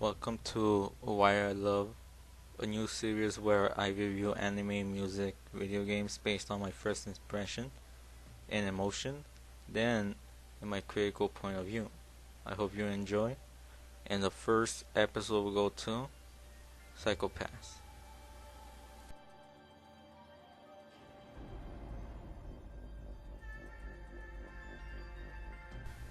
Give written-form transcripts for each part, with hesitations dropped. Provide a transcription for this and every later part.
Welcome to Why I Love, a new series where I review anime, music, video games based on my first impression and emotion, then in my critical point of view. I hope you enjoy. And the first episode will go to PsychoPass.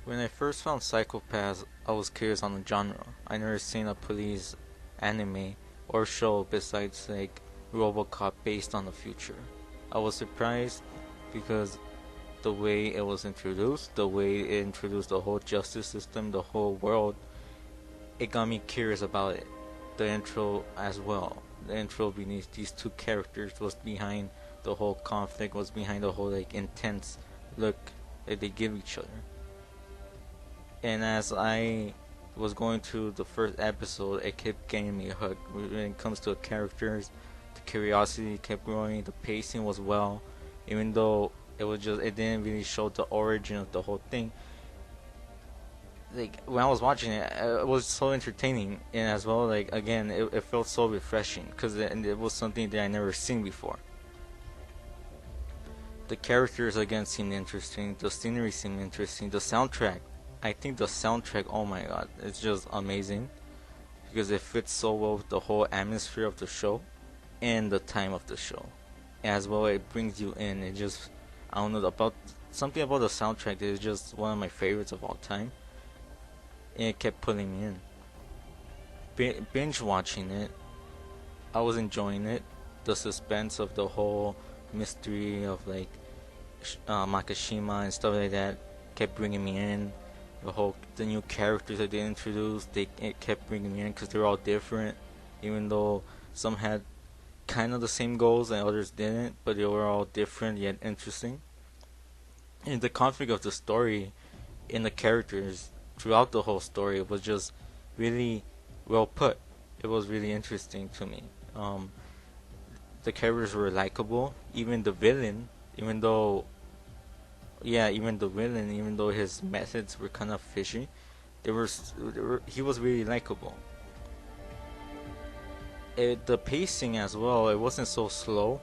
When I first found PsychoPass, I was curious on the genre. I never seen a police anime or show besides like RoboCop based on the future. I was surprised because the way it was introduced, the way it introduced the whole justice system, the whole world, it got me curious about it. The intro as well. The intro beneath these two characters was behind the whole conflict, was behind the whole like intense look that they give each other. And as I was going through the first episode, it kept getting me hooked. When it comes to the characters, the curiosity kept growing. The pacing was well, even though it didn't really show the origin of the whole thing. Like when I was watching it, it was so entertaining, and as well, like again, it felt so refreshing because it was something that I never seen before. The characters again seemed interesting. The scenery seemed interesting. The soundtrack, I think the soundtrack, oh my god, it's just amazing because it fits so well with the whole atmosphere of the show and the time of the show. As well, it brings you in. It just, I don't know, about something about the soundtrack that is just one of my favorites of all time. And it kept pulling me in. Binge watching it, I was enjoying it. The suspense of the whole mystery of like Makishima and stuff like that kept bringing me in. The new characters that they introduced, it kept bringing me in because they're all different, even though some had kind of the same goals and others didn't, but they were all different yet interesting. And the conflict of the story in the characters throughout the whole story was just really well put. It was really interesting to me. The characters were likable. Even the villain, even though even though his methods were kind of fishy, he was really likable. The pacing as well, it wasn't so slow,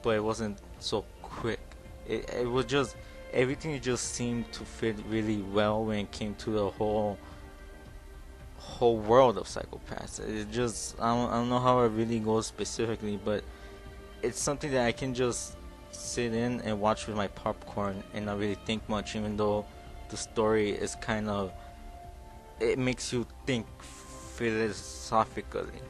but it wasn't so quick. It was just everything just seemed to fit really well when it came to the whole world of PsychoPass. It just I don't know how it really goes specifically, but it's something that I can just sit in and watch with my popcorn and not really think much, even though the story is kind of, it makes you think philosophically.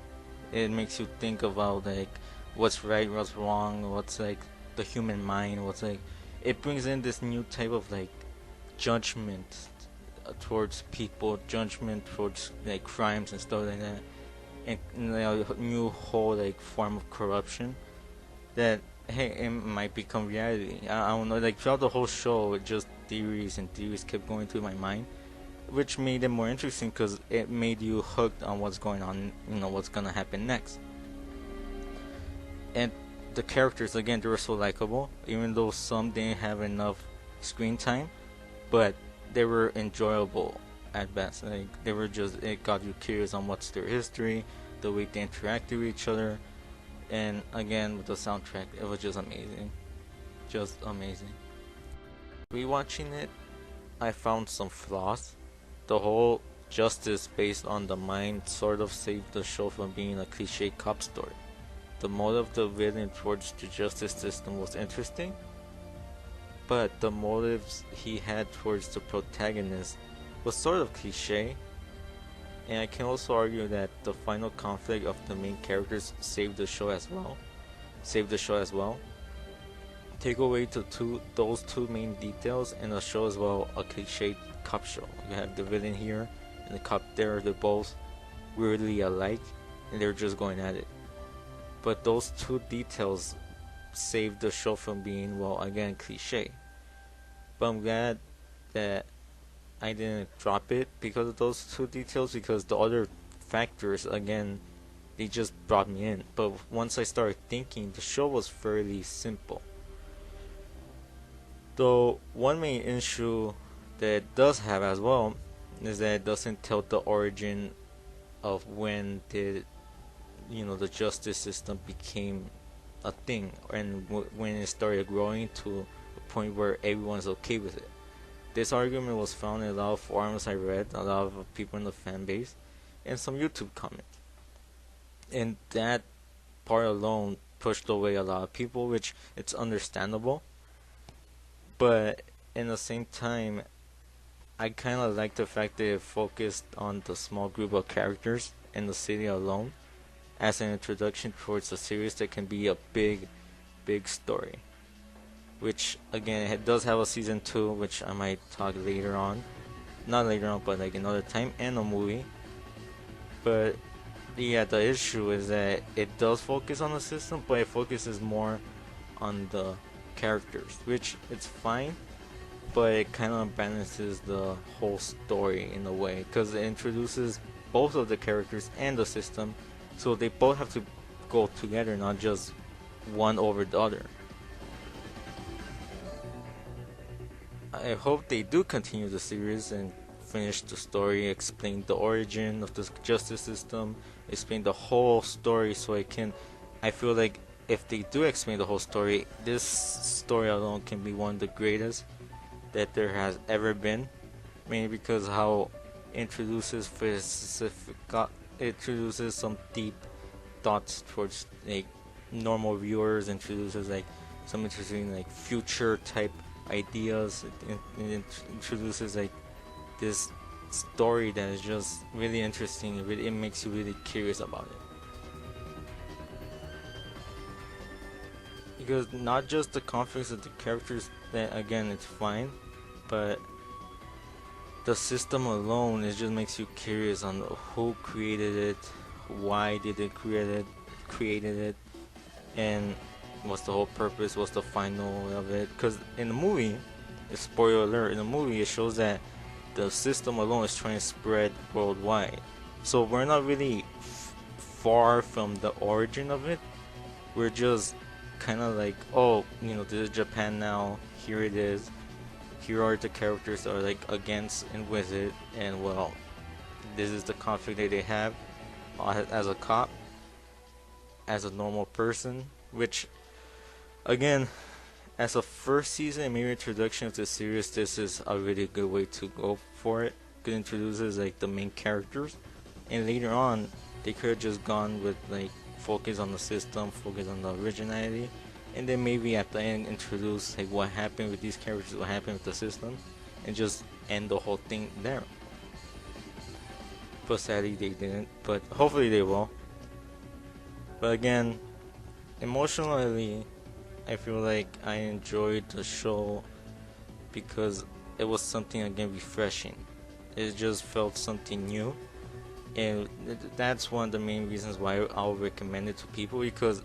It makes you think about like what's right, what's wrong, what's like the human mind, what's like, it brings in this new type of like judgment towards people, judgment towards like crimes and stuff like that, and a new whole like form of corruption that, hey, it might become reality. I don't know, like throughout the whole show, just theories and theories kept going through my mind, which made it more interesting because it made you hooked on what's going on, what's gonna happen next. And the characters, again, they were so likable, even though some didn't have enough screen time, but they were enjoyable at best. Like it got you curious on what's their history, the way they interact with each other. And again, with the soundtrack, it was just amazing. Just amazing. Rewatching it, I found some flaws. The whole justice based on the mind sort of saved the show from being a cliche cop story. The motive of the villain towards the justice system was interesting, but the motives he had towards the protagonist was sort of cliche. And I can also argue that the final conflict of the main characters saved the show as well. Take away those two main details, and the show as well a cliche cop show. You have the villain here and the cop there. They're both weirdly alike, and they're just going at it. But those two details saved the show from being, well, again, cliche. But I'm glad that I didn't drop it because of those two details, because the other factors, again, they just brought me in. But once I started thinking, the show was fairly simple. Though one main issue that it does have as well is that it doesn't tell the origin of when did the justice system became a thing, and when it started growing to a point where everyone's okay with it. This argument was found in a lot of forums I read, a lot of people in the fan base, and some YouTube comments. And that part alone pushed away a lot of people, which it's understandable. But in the same time, I kind of like the fact that it focused on the small group of characters in the city alone as an introduction towards a series that can be a big, big story. Which, again, it does have a season 2, which I might talk later on. Not later on, but like another time, and a movie. But yeah, the issue is that it does focus on the system, but it focuses more on the characters, which it's fine, but it kind of balances the whole story in a way, because it introduces both of the characters and the system, so they both have to go together, not just one over the other. I hope they do continue the series and finish the story, explain the origin of the justice system, explain the whole story, so I feel like if they do explain the whole story, this story alone can be one of the greatest that there has ever been. Mainly because how it introduces some deep thoughts towards like normal viewers, introduces like some interesting like future type ideas. It introduces like this story that is just really interesting. It makes you really curious about it. Because not just the conflicts of the characters, that again it's fine, but the system alone, it just makes you curious on who created it, why did it created it, and what's the whole purpose, what's the final of it. Because in the movie, spoiler alert, in the movie it shows that the system alone is trying to spread worldwide, so we're not really far from the origin of it. We're just kind of like, oh, this is Japan now, here it is, here are the characters that are like against and with it, and well, this is the conflict that they have as a cop, as a normal person. Which, again, as a first season, maybe introduction of the series, this is a really good way to go for it. It introduces like the main characters, and later on they could have just gone with like focus on the system, focus on the originality, and then maybe at the end introduce like what happened with these characters, what happened with the system, and just end the whole thing there. But sadly they didn't, but hopefully they will. But again, emotionally, I feel like I enjoyed the show because it was something again refreshing. It just felt something new, and that's one of the main reasons why I'll recommend it to people. Because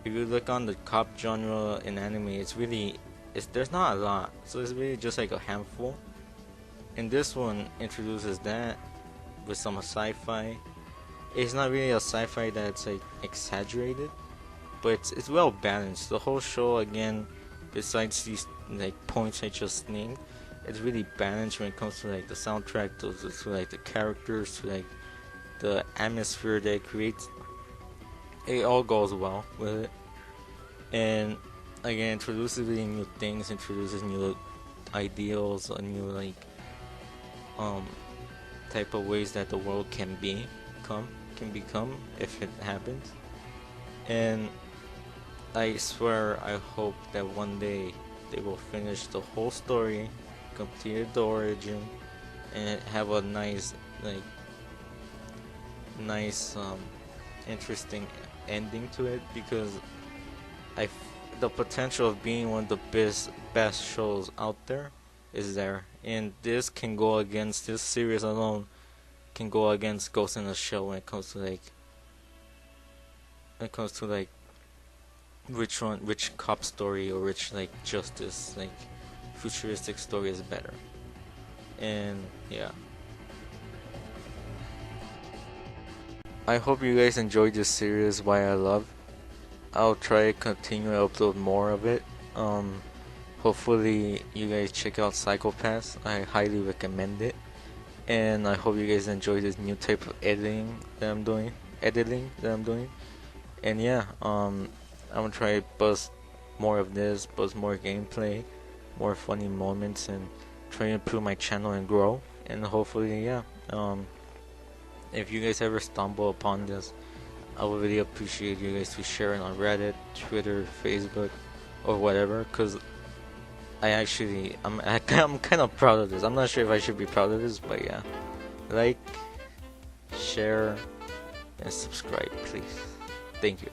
if you look on the cop genre in anime, there's not a lot, so it's really just like a handful. And this one introduces that with some sci-fi. It's not really a sci-fi that's like exaggerated, but it's well balanced. The whole show, again, besides these like points I just named, it's really balanced when it comes to like the soundtrack, to like the characters, to like the atmosphere that it creates. It all goes well with it, and again, introduces really new things, introduces new ideals, a new like type of ways that the world can become if it happens. And I swear, I hope that one day they will finish the whole story, complete the origin, and have a nice, interesting ending to it. Because the potential of being one of the best shows out there is there, and this series alone can go against Ghost in the Shell when it comes to like which cop story or which like justice like futuristic story is better. And yeah, I hope you guys enjoyed this series, Why I Love. I'll try to continue to upload more of it. Hopefully you guys check out PsychoPass. I highly recommend it. and I hope you guys enjoy this new type of editing that I'm doing. And yeah, I'm gonna try to bust more of this, bust more gameplay, more funny moments, and try to improve my channel and grow. And hopefully, yeah, if you guys ever stumble upon this, I would really appreciate you guys to share it on Reddit, Twitter, Facebook, or whatever. Cause I'm kind of proud of this. I'm not sure if I should be proud of this, but yeah, like, share, and subscribe, please. Thank you.